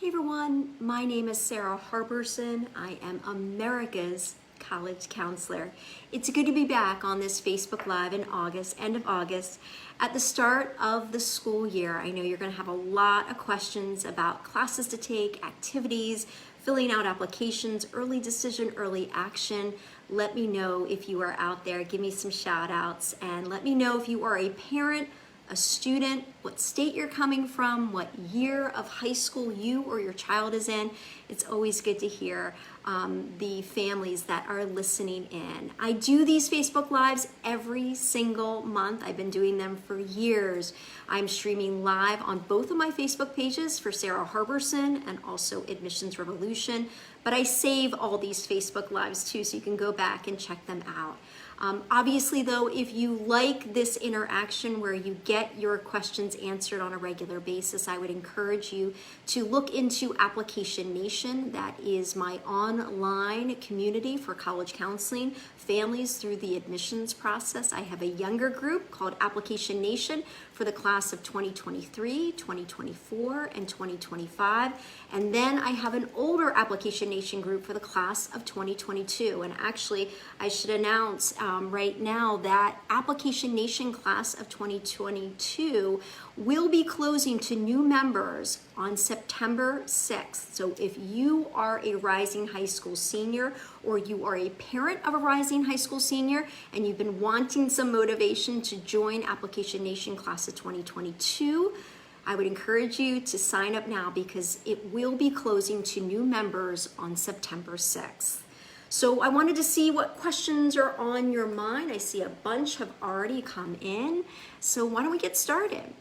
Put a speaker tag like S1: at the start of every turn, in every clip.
S1: everyone, my name is Sara Harberson. I am America's college counselor. It's good to be back on this Facebook Live in August, end of August, at the start of the school year. I know you're going to have a lot of questions about classes to take, activities, filling out applications, early decision, early action. Let me know if you are out there. Give me some shout outs and let me know if you are a parent, a student, what state you're coming from, what year of high school you or your child is in. It's always good to hear the families that are listening in. I do these Facebook Lives every single month. I've been doing them for years. I'm streaming live on both of my Facebook pages for Sara Harberson and also Admissions Revolution, but I save all these Facebook Lives too, so you can go back and check them out. Obviously though, if you like this interaction where you get your questions answered on a regular basis, I would encourage you to look into Application Nation. That is my online community for college counseling families through the admissions process. I have a younger group called Application Nation for the class of 2023, 2024, and 2025. And then I have an older Application Nation group for the class of 2022. And actually, I should announce right now that Application Nation class of 2022 will be closing to new members on September 6th. So if you are a rising high school senior or you are a parent of a rising high school senior and you've been wanting some motivation to join Application Nation class of 2022, I would encourage you to sign up now because it will be closing to new members on September 6th. So I wanted to see what questions are on your mind. I see a bunch have already come in. So why don't we get started?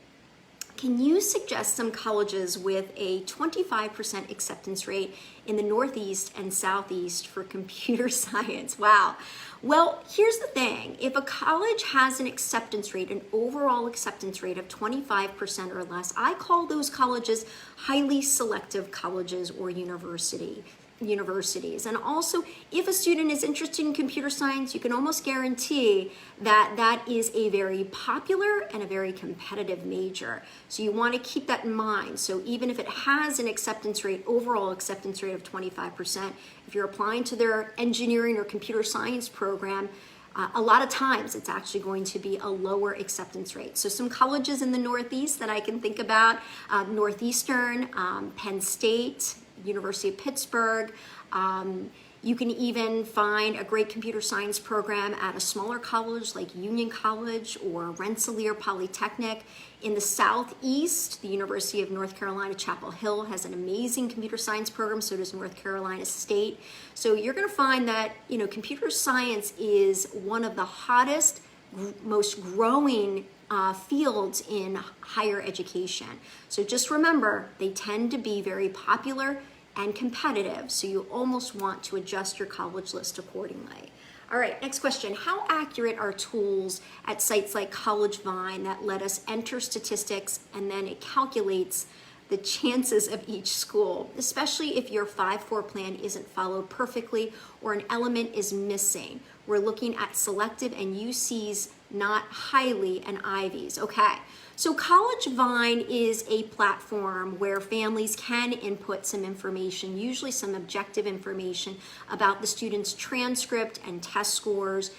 S1: Can you suggest some colleges with a 25% acceptance rate in the Northeast and Southeast for computer science? Wow. Well, here's the thing. If a college has an acceptance rate, an overall acceptance rate of 25% or less, I call those colleges highly selective colleges or universities. And also, if a student is interested in computer science, you can almost guarantee that that is a very popular and a very competitive major. So you want to keep that in mind. So even if it has an acceptance rate, overall acceptance rate of 25%, if you're applying to their engineering or computer science program, a lot of times it's actually going to be a lower acceptance rate. So some colleges in the Northeast that I can think about, Northeastern, Penn State, University of Pittsburgh. You can even find a great computer science program at a smaller college like Union College or Rensselaer Polytechnic. In the Southeast, the University of North Carolina, Chapel Hill has an amazing computer science program, so does North Carolina State. So you're gonna find that, computer science is one of the hottest, most growing fields in higher education. So just remember, they tend to be very popular and competitive, so you almost want to adjust your college list accordingly. All right, next question. How accurate are tools at sites like CollegeVine that let us enter statistics and then it calculates the chances of each school, especially if your 5-4 plan isn't followed perfectly or an element is missing? We're looking at selective and UCs, not highly, and Ivies. Okay, so CollegeVine is a platform where families can input some information, usually some objective information about the student's transcript and test scores,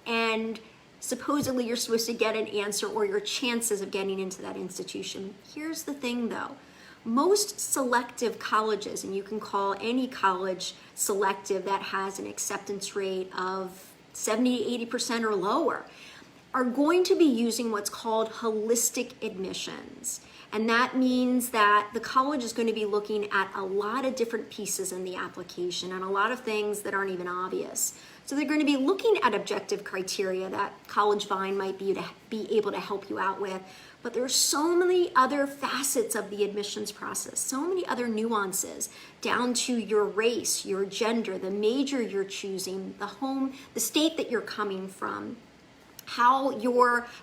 S1: and supposedly you're supposed to get an answer or your chances of getting into that institution. Here's the thing though. Most selective colleges, and you can call any college selective that has an acceptance rate of 70 to 80% or lower, are going to be using what's called holistic admissions. And that means that the college is going to be looking at a lot of different pieces in the application and a lot of things that aren't even obvious. So they're going to be looking at objective criteria that CollegeVine might be able to help you out with. But there are so many other facets of the admissions process, so many other nuances, down to your race, your gender, the major you're choosing, the state that you're coming from, how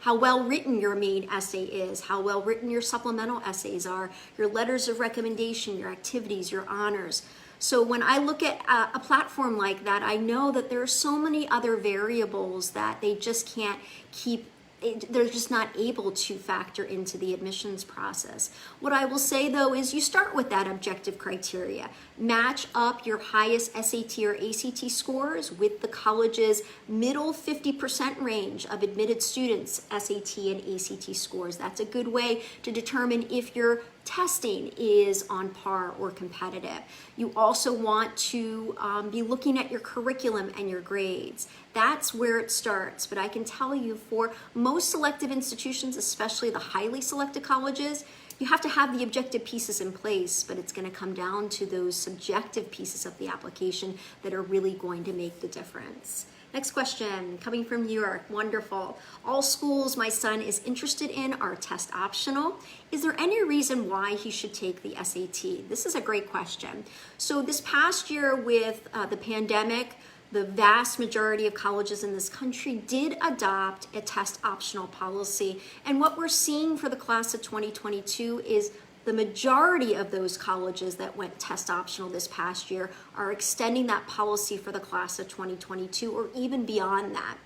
S1: well written your main essay is, how well written your supplemental essays are, your letters of recommendation, your activities, your honors. So when I look at a platform like that, I know that there are so many other variables that they just can't keep they're just not able to factor into the admissions process. What I will say though is you start with that objective criteria. Match up your highest SAT or ACT scores with the college's middle 50% range of admitted students' SAT and ACT scores. That's a good way to determine if your testing is on par or competitive. You also want to be looking at your curriculum and your grades. That's where it starts. But I can tell you for most selective institutions, especially the highly selected colleges, you have to have the objective pieces in place, but it's going to come down to those subjective pieces of the application that are really going to make the difference. Next question, coming from New York. Wonderful. All schools my son is interested in are test optional. Is there any reason why he should take the SAT? This is a great question. So this past year with the pandemic, the vast majority of colleges in this country did adopt a test optional policy. And what we're seeing for the class of 2022 is the majority of those colleges that went test optional this past year are extending that policy for the class of 2022 or even beyond that.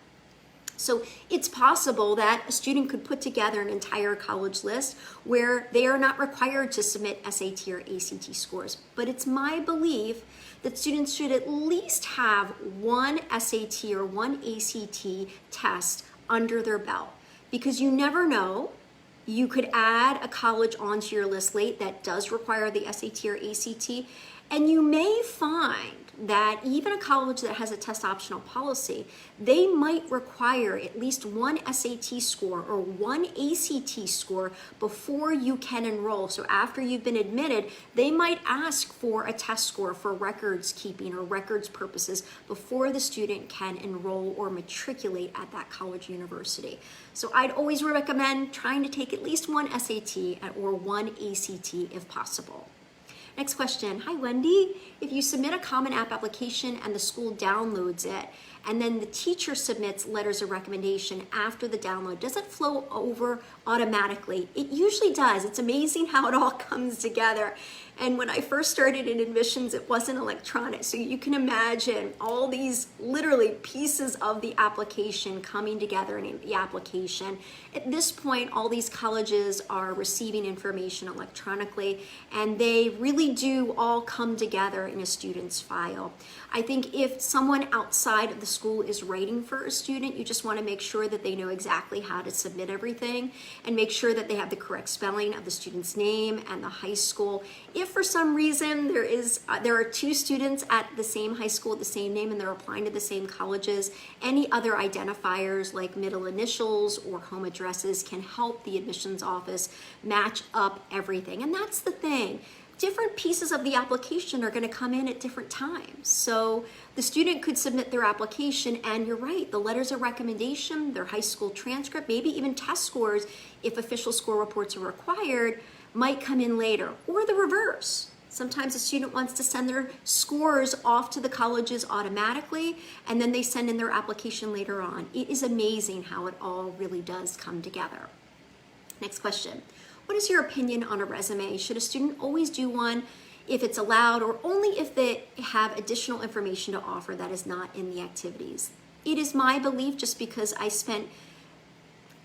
S1: So it's possible that a student could put together an entire college list where they are not required to submit SAT or ACT scores. But it's my belief that students should at least have one SAT or one ACT test under their belt, because you never know. You could add a college onto your list late that does require the SAT or ACT, and you may find that even a college that has a test optional policy, they might require at least one SAT score or one ACT score before you can enroll. So after you've been admitted, they might ask for a test score for records keeping or records purposes before the student can enroll or matriculate at that college university. So I'd always recommend trying to take at least one SAT or one ACT if possible. Next question. Hi, Wendy. If you submit a Common App application and the school downloads it, and then the teacher submits letters of recommendation after the download, does it flow over automatically? It usually does. It's amazing how it all comes together. And when I first started in admissions, it wasn't electronic. So you can imagine all these literally pieces of the application coming together in the application. At this point, all these colleges are receiving information electronically, and they really do all come together in a student's file. I think if someone outside of the school is writing for a student, you just want to make sure that they know exactly how to submit everything and make sure that they have the correct spelling of the student's name and the high school. If for some reason there are two students at the same high school with the same name and they're applying to the same colleges, any other identifiers like middle initials or home addresses can help the admissions office match up everything. And that's the thing. Different pieces of the application are going to come in at different times. So the student could submit their application, and you're right, the letters of recommendation, their high school transcript, maybe even test scores, if official score reports are required, might come in later, or the reverse. Sometimes a student wants to send their scores off to the colleges automatically, and then they send in their application later on. It is amazing how it all really does come together. Next question. What is your opinion on a resume? Should a student always do one if it's allowed, or only if they have additional information to offer that is not in the activities? It is my belief, just because I spent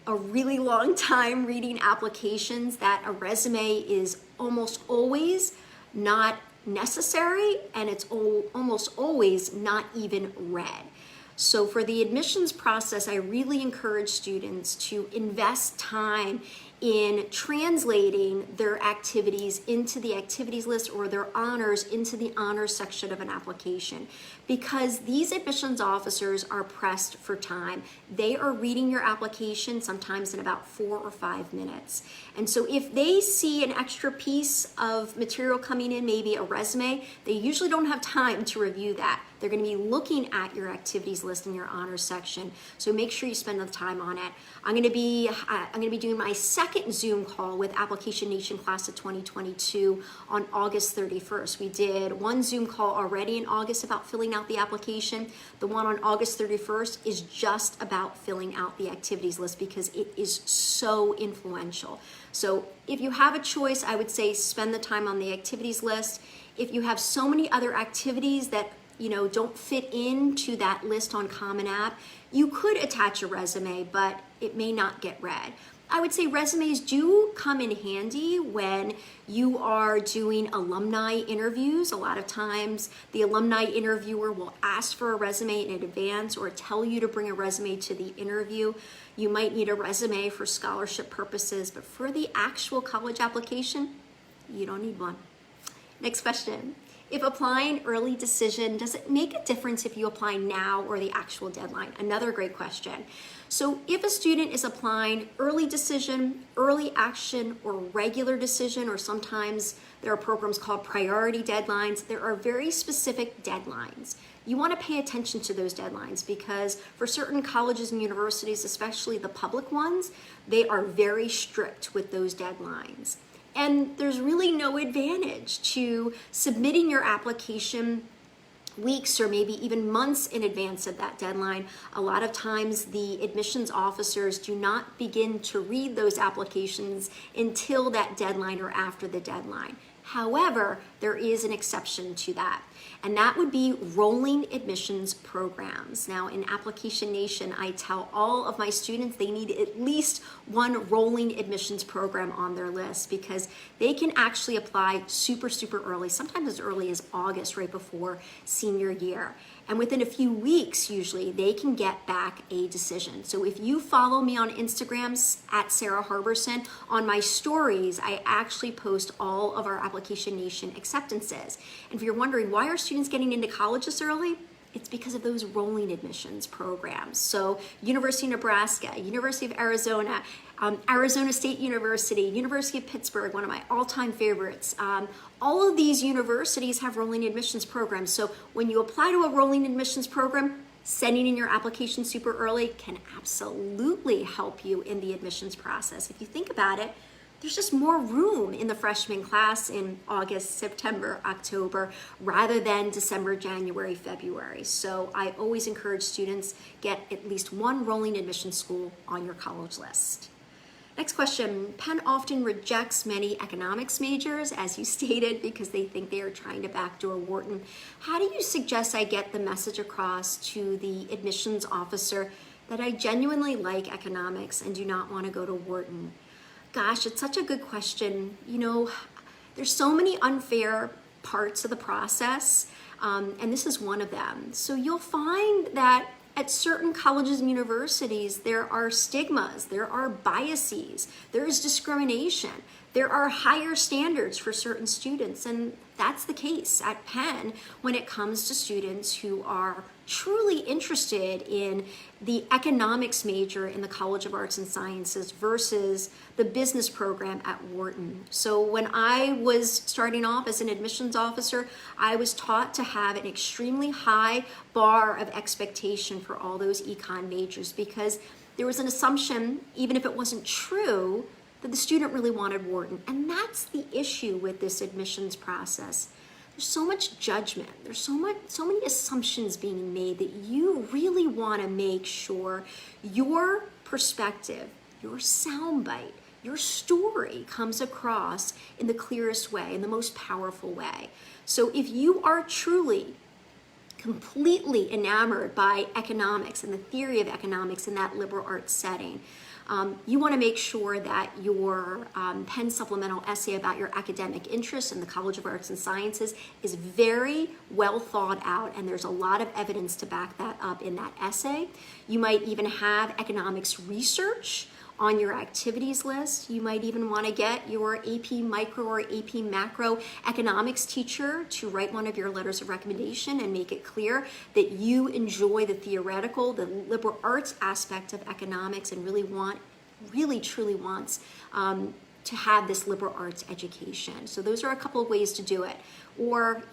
S1: a really long time reading applications, that a resume is almost always not necessary, and it's almost always not even read. So for the admissions process, I really encourage students to invest time in translating their activities into the activities list or their honors into the honors section of an application, because these admissions officers are pressed for time. They are reading your application sometimes in about 4 or 5 minutes. And so if they see an extra piece of material coming in, maybe a resume, they usually don't have time to review that. They're going to be looking at your activities list in your honors section. So make sure you spend the time on it. I'm going to be doing my second Zoom call with Application Nation Class of 2022 on August 31st. We did one Zoom call already in August about filling out the application. The one on August 31st is just about filling out the activities list, because it is so influential. So if you have a choice, I would say spend the time on the activities list. If you have so many other activities that don't fit into that list on Common App, you could attach a resume, but it may not get read. I would say resumes do come in handy when you are doing alumni interviews. A lot of times the alumni interviewer will ask for a resume in advance or tell you to bring a resume to the interview. You might need a resume for scholarship purposes, but for the actual college application, you don't need one. Next question. If applying early decision, does it make a difference if you apply now or the actual deadline? Another great question. So if a student is applying early decision, early action, or regular decision, or sometimes there are programs called priority deadlines, there are very specific deadlines. You want to pay attention to those deadlines because for certain colleges and universities, especially the public ones, they are very strict with those deadlines. And there's really no advantage to submitting your application weeks or maybe even months in advance of that deadline. A lot of times the admissions officers do not begin to read those applications until that deadline or after the deadline. However, there is an exception to that, and that would be rolling admissions programs. Now, in Application Nation, I tell all of my students they need at least one rolling admissions program on their list because they can actually apply super early, sometimes as early as August, right before senior year. And within a few weeks, usually, they can get back a decision. So if you follow me on Instagram at Sara Harberson, on my stories, I actually post all of our Application Nation acceptances. And if you're wondering, why are students getting into college this early? It's because of those rolling admissions programs. So University of Nebraska, University of Arizona, Arizona State University, University of Pittsburgh, one of my all-time favorites. All of these universities have rolling admissions programs. So when you apply to a rolling admissions program, sending in your application super early can absolutely help you in the admissions process. If you think about it, there's just more room in the freshman class in August, September, October, rather than December, January, February. So I always encourage students get at least one rolling admission school on your college list. Next question. Penn often rejects many economics majors, as you stated, because they think they are trying to backdoor Wharton. How do you suggest I get the message across to the admissions officer that I genuinely like economics and do not want to go to Wharton? Gosh, it's such a good question. You know, there's so many unfair parts of the process, and this is one of them. So you'll find that at certain colleges and universities, there are stigmas, there are biases, there is discrimination, there are higher standards for certain students, and that's the case at Penn when it comes to students who are truly interested in the economics major in the College of Arts and Sciences versus the business program at Wharton. So when I was starting off as an admissions officer, I was taught to have an extremely high bar of expectation for all those econ majors because there was an assumption, even if it wasn't true, that the student really wanted Wharton. And that's the issue with this admissions process. There's so much judgment. There's so many assumptions being made that you really want to make sure your perspective, your soundbite, your story comes across in the clearest way, in the most powerful way. So if you are truly completely enamored by economics and the theory of economics in that liberal arts setting, you want to make sure that your Penn Supplemental essay about your academic interests in the College of Arts and Sciences is very well thought out, and there's a lot of evidence to back that up in that essay. You might even have economics research on your activities list. You might even want to get your AP Micro or AP Macro economics teacher to write one of your letters of recommendation and make it clear that you enjoy the theoretical, the liberal arts aspect of economics and really truly wants to have this liberal arts education. So those are a couple of ways to do it. Or,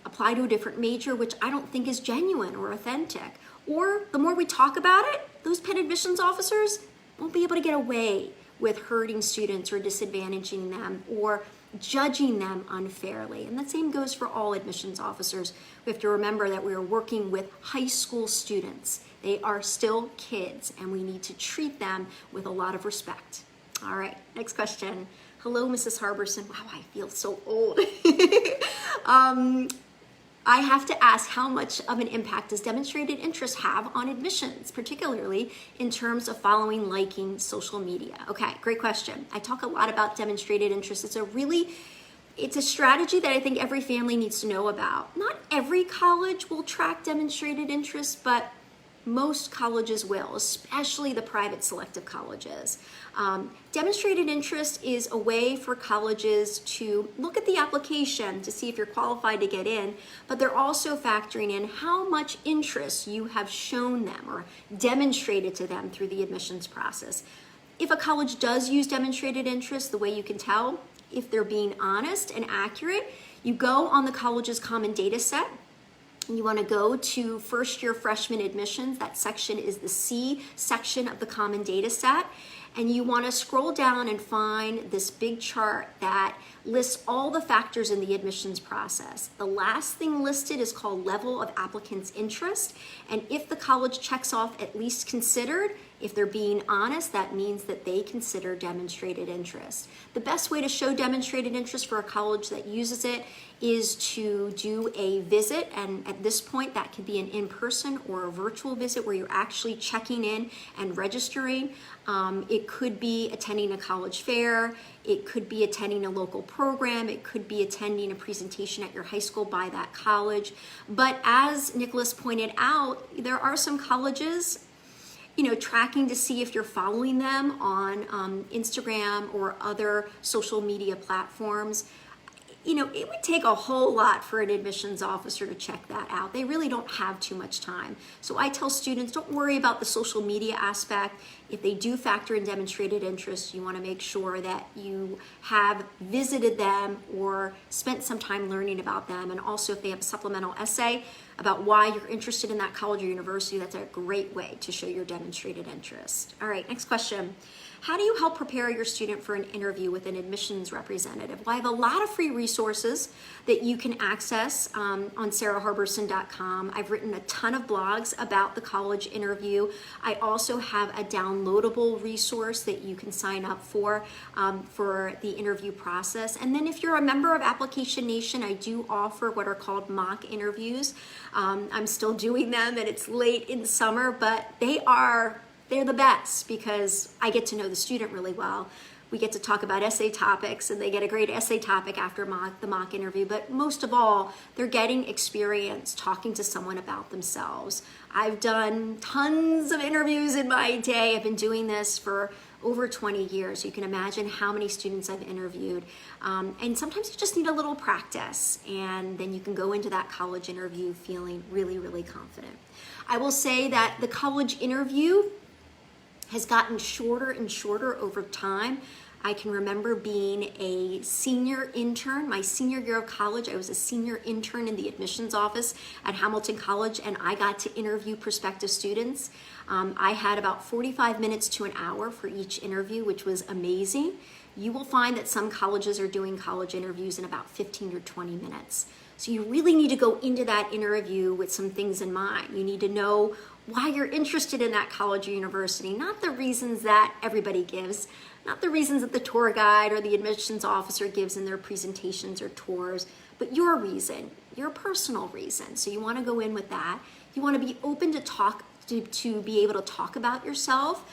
S1: apply to a different major, which I don't think is genuine or authentic. Or the more we talk about it, those Penn admissions officers won't be able to get away with hurting students or disadvantaging them or judging them unfairly. And the same goes for all admissions officers. We have to remember that we are working with high school students. They are still kids, and we need to treat them with a lot of respect. All right, next question. Hello, Mrs. Harberson. Wow, I feel so old. I have to ask, how much of an impact does demonstrated interest have on admissions, particularly in terms of following, liking social media? Okay, great question. I talk a lot about demonstrated interest. It's a strategy that I think every family needs to know about. Not every college will track demonstrated interest, but most colleges will, especially the private selective colleges. Demonstrated interest is a way for colleges to look at the application to see if you're qualified to get in, but they're also factoring in how much interest you have shown them or demonstrated to them through the admissions process. If a college does use demonstrated interest, the way you can tell if they're being honest and accurate, you go on the college's common data set. You want to go to first year freshman admissions. That section is the C section of the common data set. And you want to scroll down and find this big chart that lists all the factors in the admissions process. The last thing listed is called level of applicant's interest. And if the college checks off at least considered, if they're being honest, that means that they consider demonstrated interest. The best way to show demonstrated interest for a college that uses it is to do a visit, and at this point that could be an in-person or a virtual visit where you're actually checking in and registering. It could be attending a college fair, it could be attending a local program, it could be attending a presentation at your high school by that college. But as Nicholas pointed out, there are some colleges tracking to see if you're following them on Instagram or other social media platforms. It would take a whole lot for an admissions officer to check that out. They really don't have too much time. So I tell students, don't worry about the social media aspect. If they do factor in demonstrated interest, you want to make sure that you have visited them or spent some time learning about them. And also if they have a supplemental essay about why you're interested in that college or university, that's a great way to show your demonstrated interest. All right, next question. How do you help prepare your student for an interview with an admissions representative? Well, I have a lot of free resources that you can access on saraharberson.com. I've written a ton of blogs about the college interview. I also have a downloadable resource that you can sign up for the interview process. And then if you're a member of Application Nation, I do offer what are called mock interviews. I'm still doing them, and it's late in summer, but they're the best because I get to know the student really well. We get to talk about essay topics, and they get a great essay topic after the mock interview. But most of all, they're getting experience talking to someone about themselves. I've done tons of interviews in my day. I've been doing this for over 20 years. You can imagine how many students I've interviewed. And sometimes you just need a little practice, and then you can go into that college interview feeling really, really confident. I will say that the college interview has gotten shorter and shorter over time. I can remember being a senior intern. My senior year of college, I was a senior intern in the admissions office at Hamilton College, and I got to interview prospective students. I had about 45 minutes to an hour for each interview, which was amazing. You will find that some colleges are doing college interviews in about 15 or 20 minutes. So you really need to go into that interview with some things in mind. You need to know why you're interested in that college or university, not the reasons that everybody gives, not the reasons that the tour guide or the admissions officer gives in their presentations or tours, but your reason, your personal reason. So you want to go in with that. You want to be open to be able to talk about yourself,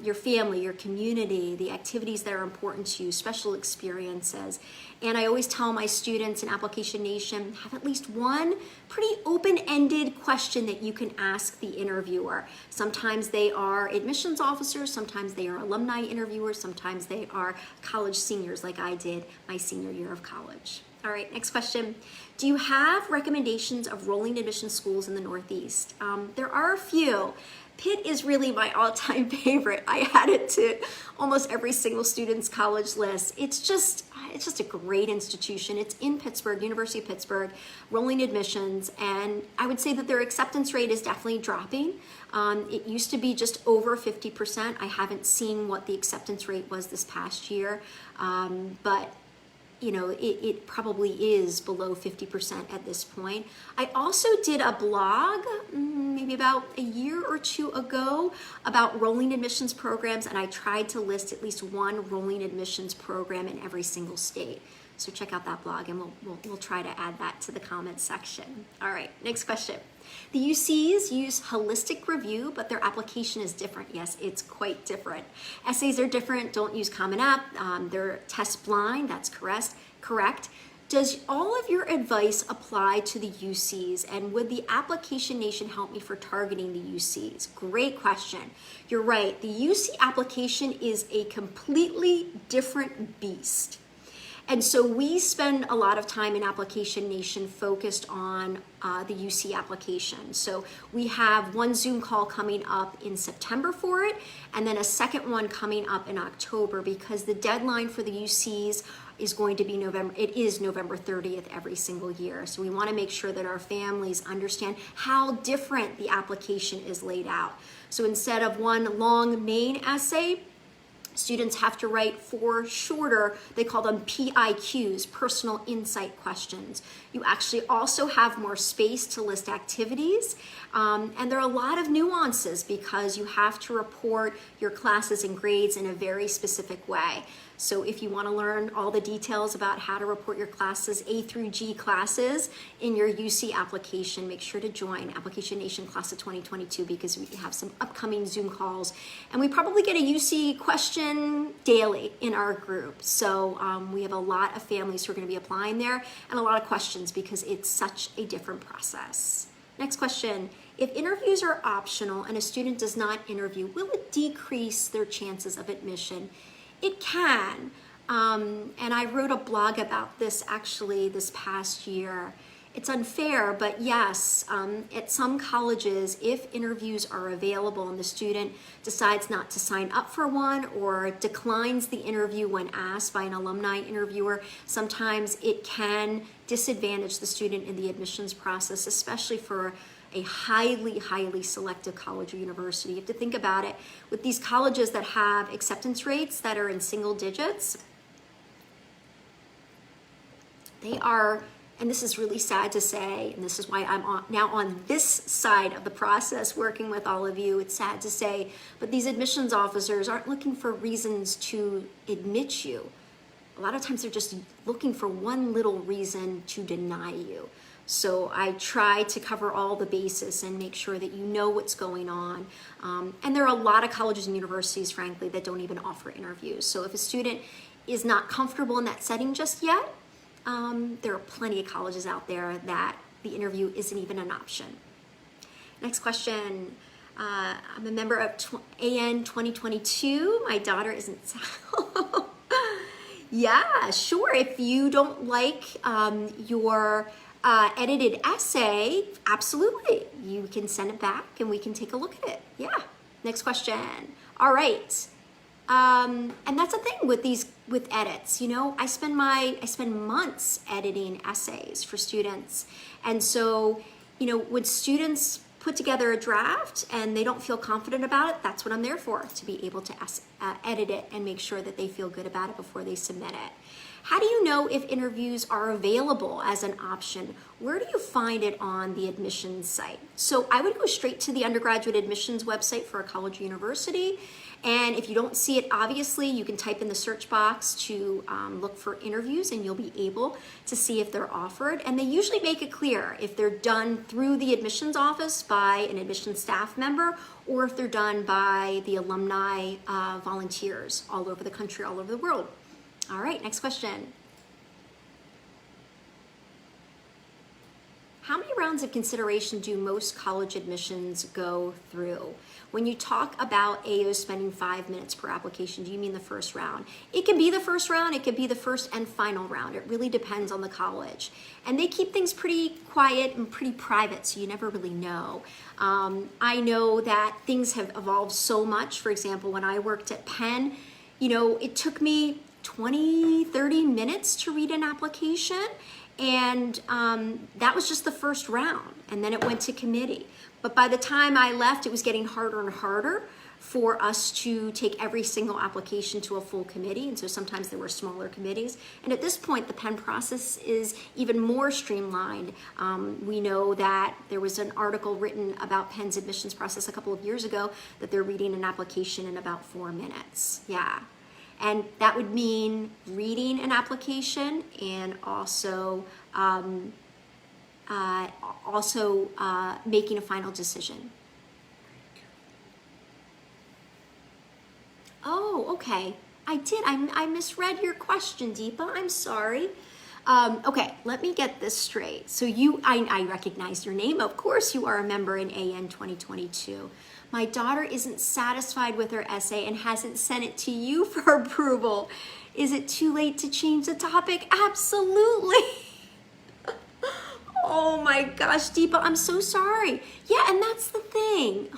S1: your family, your community, the activities that are important to you, special experiences. And I always tell my students in Application Nation, have at least one pretty open-ended question that you can ask the interviewer. Sometimes they are admissions officers, sometimes they are alumni interviewers, sometimes they are college seniors like I did my senior year of college. All right, next question. Do you have recommendations of rolling admission schools in the Northeast? There are a few. Pitt is really my all-time favorite. I add it to almost every single student's college list. It's just a great institution. It's in Pittsburgh, University of Pittsburgh, rolling admissions, and I would say that their acceptance rate is definitely dropping. It used to be just over 50%. I haven't seen what the acceptance rate was this past year, but it probably is below 50% at this point. I also did a blog maybe about a year or two ago about rolling admissions programs, and I tried to list at least one rolling admissions program in every single state. So check out that blog, and we'll try to add that to the comments section. All right, next question. The UCs use holistic review, but their application is different. Yes, it's quite different. Essays are different, don't use Common App. They're test blind, that's correct. Does all of your advice apply to the UCs, and would the Application Nation help me for targeting the UCs? Great question. You're right, the UC application is a completely different beast. And so we spend a lot of time in Application Nation focused on the UC application. So we have one Zoom call coming up in September for it, and then a second one coming up in October, because the deadline for the UCs is going to be November 30th every single year. So we want to make sure that our families understand how different the application is laid out. So instead of one long main essay, students have to write 4 shorter, they call them PIQs, personal insight questions. You actually also have more space to list activities, and there are a lot of nuances because you have to report your classes and grades in a very specific way. So if you want to learn all the details about how to report your classes, A through G classes, in your UC application, make sure to join Application Nation Class of 2022, because we have some upcoming Zoom calls. And we probably get a UC question daily in our group. So we have a lot of families who are going to be applying there, and a lot of questions because it's such a different process. Next question. If interviews are optional and a student does not interview, will it decrease their chances of admission? It can, and I wrote a blog about this actually this past year. It's unfair, but yes, at some colleges, if interviews are available and the student decides not to sign up for one or declines the interview when asked by an alumni interviewer, sometimes it can disadvantage the student in the admissions process, especially for a highly selective college or university. You have to think about it. With these colleges that have acceptance rates that are in single digits, they are, and this is really sad to say, and this is why I'm now on this side of the process working with all of you, it's sad to say, but these admissions officers aren't looking for reasons to admit you. A lot of times they're just looking for one little reason to deny you. So I try to cover all the bases and make sure that you know what's going on. And there are a lot of colleges and universities, frankly, that don't even offer interviews. So if a student is not comfortable in that setting just yet, there are plenty of colleges out there that the interview isn't even an option. Next question. I'm a member of AN 2022. My daughter isn't. Yeah, sure. If you don't like your edited essay, absolutely. You can send it back and we can take a look at it. Yeah. Next question. All right. And that's the thing with edits. You know, I spend months editing essays for students. And so, you know, when students put together a draft and they don't feel confident about it, that's what I'm there for, to be able to edit it and make sure that they feel good about it before they submit it. How do you know if interviews are available as an option? Where do you find it on the admissions site? So I would go straight to the undergraduate admissions website for a college or university. And if you don't see it, obviously, you can type in the search box to look for interviews, and you'll be able to see if they're offered. And they usually make it clear if they're done through the admissions office by an admissions staff member, or if they're done by the alumni volunteers all over the country, all over the world. All right, next question. How many rounds of consideration do most college admissions go through? When you talk about AOs spending 5 minutes per application, do you mean the first round? It can be the first round, it could be the first and final round. It really depends on the college. And they keep things pretty quiet and pretty private, so you never really know. I know that things have evolved so much. For example, when I worked at Penn, you know, it took me 20, 30 minutes to read an application. And that was just the first round, and then it went to committee. But by the time I left, it was getting harder and harder for us to take every single application to a full committee, and so sometimes there were smaller committees. And at this point, the Penn process is even more streamlined. We know that there was an article written about Penn's admissions process a couple of years ago that they're reading an application in about 4 minutes. Yeah. And that would mean reading an application and also making a final decision. Oh, okay. I misread your question, Deepa. I'm sorry. Okay, let me get this straight. So I recognize your name. Of course you are a member in AN 2022. My daughter isn't satisfied with her essay and hasn't sent it to you for approval. Is it too late to change the topic? Absolutely. Oh my gosh, Deepa, I'm so sorry. Yeah, and that's the thing.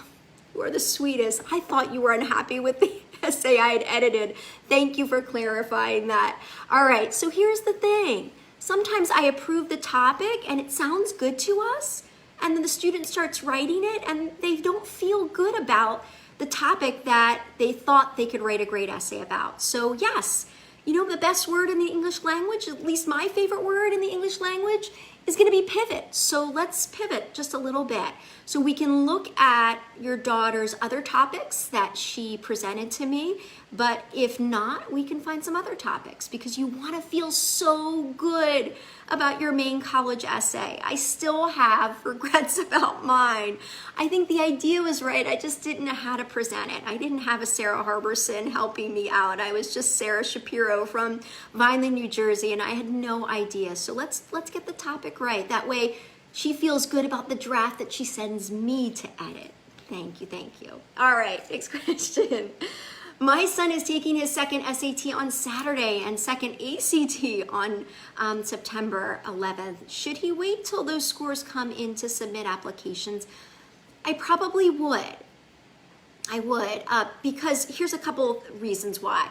S1: You are the sweetest. I thought you were unhappy with the essay I had edited. Thank you for clarifying that. All right, so here's the thing. Sometimes I approve the topic and it sounds good to us, and then the student starts writing it and they don't feel good about the topic that they thought they could write a great essay about. So yes, you know, the best word in the English language, at least my favorite word in the English language, is going to be pivot. So let's pivot just a little bit. So we can look at your daughter's other topics that she presented to me, but if not, we can find some other topics because you want to feel so good about your main college essay. I still have regrets about mine. I think the idea was right. I just didn't know how to present it. I didn't have a Sara Harberson helping me out. I was just Sarah Shapiro from Vineland, New Jersey, and I had no idea. So let's get the topic right. That way she feels good about the draft that she sends me to edit. Thank you, thank you. All right, next question. My son is taking his second SAT on Saturday and second ACT on September 11th. Should he wait till those scores come in to submit applications? I probably would. I would, because here's a couple reasons why.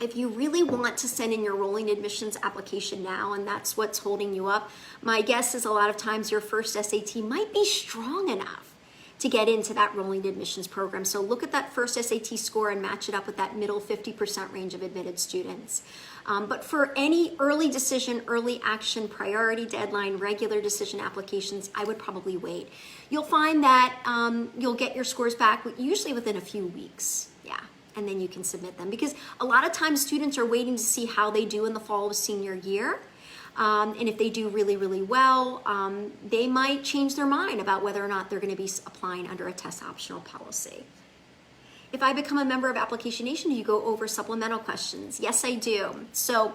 S1: If you really want to send in your rolling admissions application now, and that's what's holding you up, my guess is a lot of times your first SAT might be strong enough to get into that rolling admissions program. So look at that first SAT score and match it up with that middle 50% range of admitted students. But for any early decision, early action, priority deadline, regular decision applications, I would probably wait. You'll find that you'll get your scores back usually within a few weeks. Yeah. And then you can submit them, because a lot of times students are waiting to see how they do in the fall of senior year. And if they do really, really well, they might change their mind about whether or not they're going to be applying under a test optional policy. If I become a member of Application Nation, do you go over supplemental questions? Yes, I do. So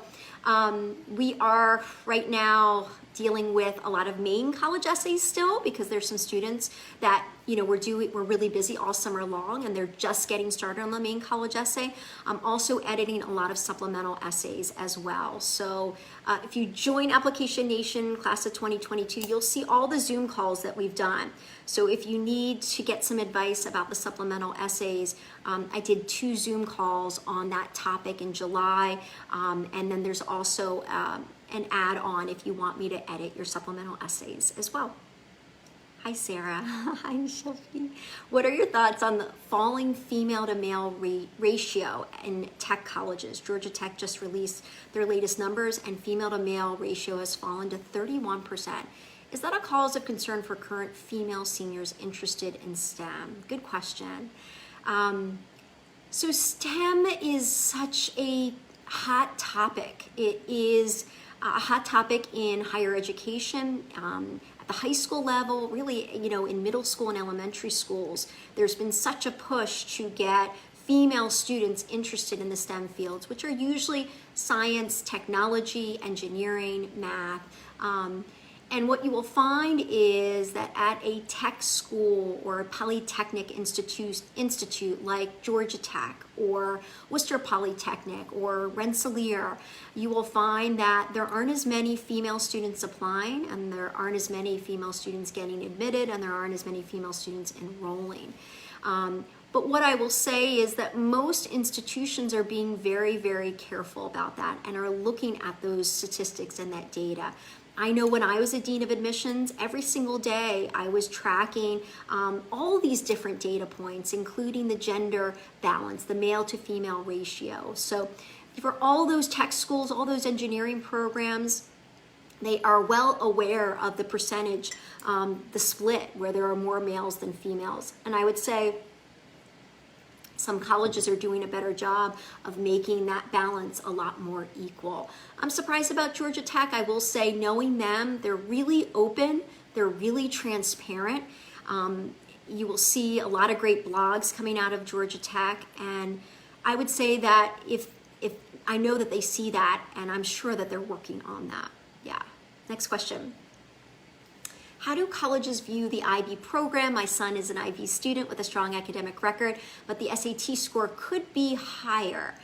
S1: we are right now dealing with a lot of main college essays still, because there's some students that, you know, we're really busy all summer long and they're just getting started on the main college essay. I'm also editing a lot of supplemental essays as well. So if you join Application Nation class of 2022, you'll see all the Zoom calls that we've done. So if you need to get some advice about the supplemental essays, I did 2 Zoom calls on that topic in July. And then there's also an add-on if you want me to edit your supplemental essays as well. Hi, Sarah. Hi, Shelby. What are your thoughts on the falling female to male ratio in tech colleges? Georgia Tech just released their latest numbers, and female to male ratio has fallen to 31%. Is that a cause of concern for current female seniors interested in STEM? Good question. So STEM is such a hot topic. It is a hot topic in higher education, at the high school level, really, you know, in middle school and elementary schools. There's been such a push to get female students interested in the STEM fields, which are usually science, technology, engineering, math. And what you will find is that at a tech school or a polytechnic institute like Georgia Tech or Worcester Polytechnic or Rensselaer, you will find that there aren't as many female students applying, and there aren't as many female students getting admitted, and there aren't as many female students enrolling. But what I will say is that most institutions are being very, very careful about that and are looking at those statistics and that data. I know when I was a dean of admissions, every single day I was tracking all these different data points, including the gender balance, the male to female ratio. So for all those tech schools, all those engineering programs, they are well aware of the percentage, the split where there are more males than females. And I would say Some colleges are doing a better job of making that balance a lot more equal. I'm surprised about Georgia Tech. I will say, knowing them, they're really open, they're really transparent. You will see a lot of great blogs coming out of Georgia Tech, and I would say that if I know that they see that, and I'm sure that they're working on that. Yeah. Next question. How do colleges view the IB program? My son is an IB student with a strong academic record, but the SAT score could be higher.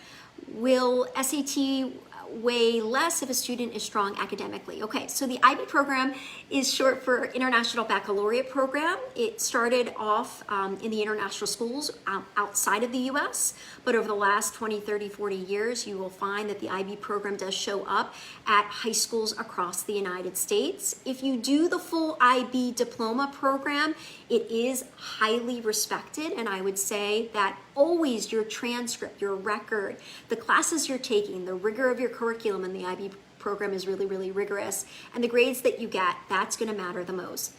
S1: Will SAT weigh less if a student is strong academically? Okay, so the IB program is short for International Baccalaureate Program. It started off in the international schools outside of the US, but over the last 20, 30, 40 years, you will find that the IB program does show up at high schools across the United States. If you do the full IB diploma program, it is highly respected, and I would say that always your transcript, your record, the classes you're taking, the rigor of your curriculum in the IB program is really, really rigorous, and the grades that you get, that's going to matter the most.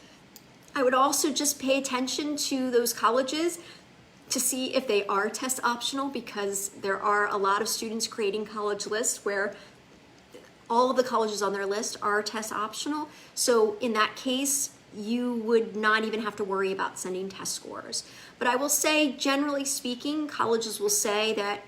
S1: I would also just pay attention to those colleges to see if they are test optional, because there are a lot of students creating college lists where all of the colleges on their list are test optional. So in that case, you would not even have to worry about sending test scores. But I will say, generally speaking, colleges will say that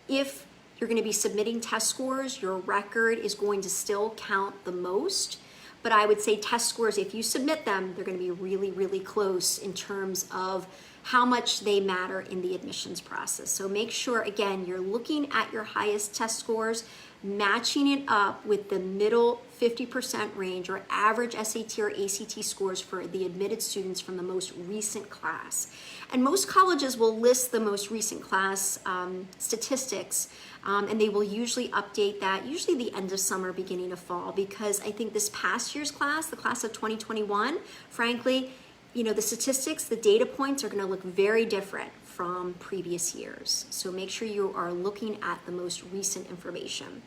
S1: if you're going to be submitting test scores, your record is going to still count the most. But I would say test scores, if you submit them, they're going to be really, really close in terms of how much they matter in the admissions process. So make sure, again, you're looking at your highest test scores, matching it up with the middle 50% range or average SAT or ACT scores for the admitted students from the most recent class. And most colleges will list the most recent class statistics, and they will usually update that, usually the end of summer, beginning of fall, because I think this past year's class, the class of 2021, frankly, you know, the statistics, the data points are going to look very different from previous years. So make sure you are looking at the most recent information.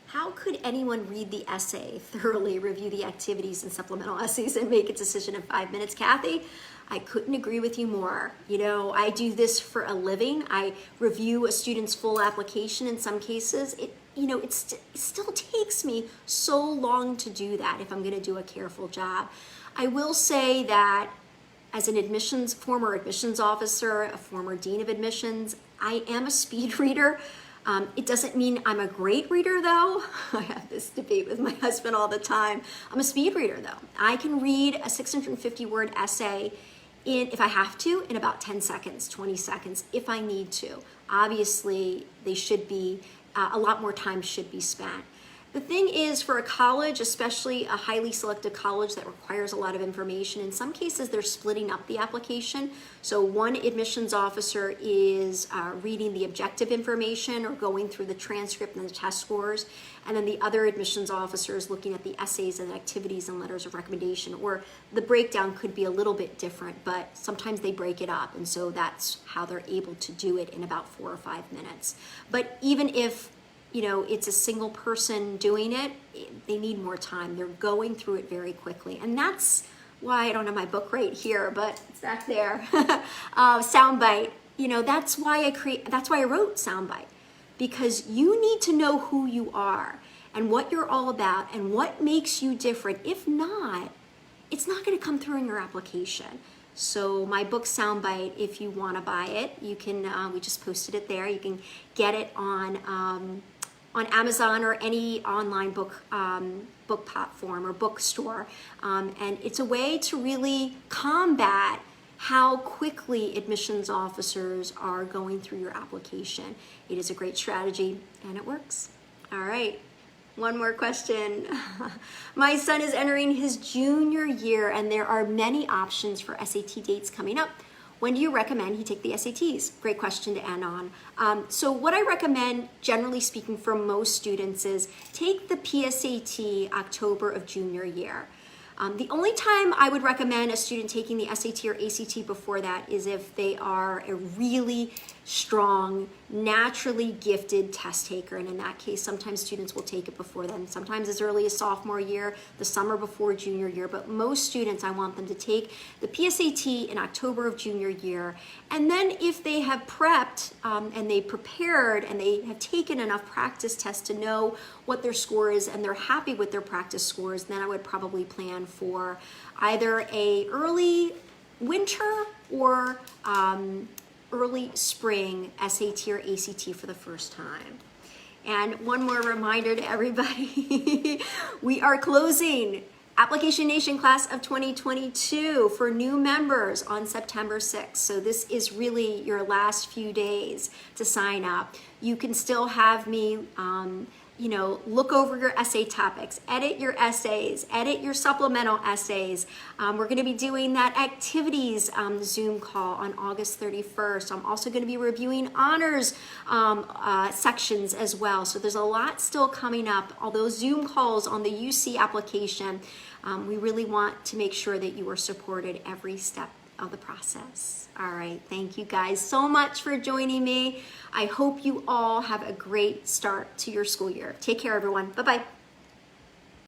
S1: How could anyone read the essay, thoroughly review the activities and supplemental essays, and make a decision in 5 minutes? Kathy, I couldn't agree with you more. You know, I do this for a living. I review a student's full application in some cases. It still takes me so long to do that if I'm going to do a careful job. I will say that as an former admissions officer, a former dean of admissions, I am a speed reader. It doesn't mean I'm a great reader, though. I have this debate with my husband all the time. I'm a speed reader, though. I can read a 650-word essay if I have to, in about 10 seconds, 20 seconds, if I need to. Obviously, they should be, a lot more time should be spent. The thing is, for a college, especially a highly selective college that requires a lot of information, in some cases they're splitting up the application. So one admissions officer is reading the objective information or going through the transcript and the test scores, and then the other admissions officer is looking at the essays and activities and letters of recommendation, or the breakdown could be a little bit different, but sometimes they break it up, and so that's how they're able to do it in about 4 or 5 minutes. But even if it's a single person doing it, they need more time. They're going through it very quickly. And that's why I don't have my book right here, but it's back there. SOUNDBITE. That's why I wrote SOUNDBITE, because you need to know who you are and what you're all about and what makes you different. If not, it's not going to come through in your application. So my book SOUNDBITE, if you want to buy it, you can, we just posted it there. You can get it on Amazon or any online book platform or bookstore. And it's a way to really combat how quickly admissions officers are going through your application. It is a great strategy and it works. All right. One more question. My son is entering his junior year and there are many options for SAT dates coming up. When do you recommend he take the SATs? Great question to end on. So what I recommend, generally speaking, for most students is take the PSAT October of junior year. The only time I would recommend a student taking the SAT or ACT before that is if they are a really strong, naturally gifted test taker, and in that case, sometimes students will take it before then, sometimes as early as sophomore year, the summer before junior year, but most students, I want them to take the PSAT in October of junior year, and then if they have prepped and they prepared and they have taken enough practice tests to know what their score is and they're happy with their practice scores, then I would probably plan for either a early winter or early spring SAT or ACT for the first time. And one more reminder to everybody, we are closing Application Nation Class of 2022 for new members on September 6th. So this is really your last few days to sign up. You can still have me look over your essay topics, edit your essays, edit your supplemental essays. We're going to be doing that activities Zoom call on August 31st. I'm also going to be reviewing honors sections as well. So there's a lot still coming up. Although Zoom calls on the UC application, we really want to make sure that you are supported every step of the process. All right, thank you guys so much for joining me. I hope you all have a great start to your school year. Take care, everyone. Bye-bye.